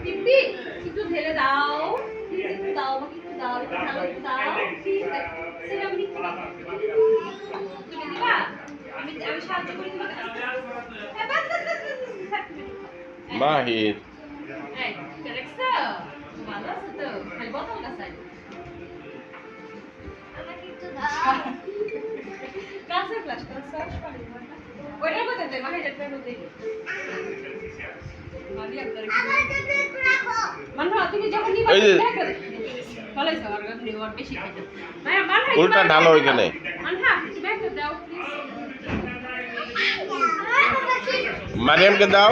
টিপি একটু ঢেলে দাও, প্লিজ একটু দাও, আমাকে একটু দাও, একটু ঢালো, একটু দাও, প্লিজ। সেটা আমি একটু তুমি দিবা, আমি সাহায্য করে দিবা। হ্যাঁ, বাস বাস বাস বাস। মাহির এই দেখছো, ভালো আছে তো, খালি বোতল গাছাই আমাকে একটু দাও। কাছে ফ্ল্যাশ করো, সার্চ করে ওইটার মধ্যে দে, মাহিরের মধ্যে দে। মানি আপনার কি রাখো মানহা, তুমি যখন নিবা ভালোই সবার কাছে ওর বেশি খাইতে মানহা উল্টা ঢালো ওইখানে। মানহা ব্যাগ দাও প্লিজ। মারিয়ামকে দাও।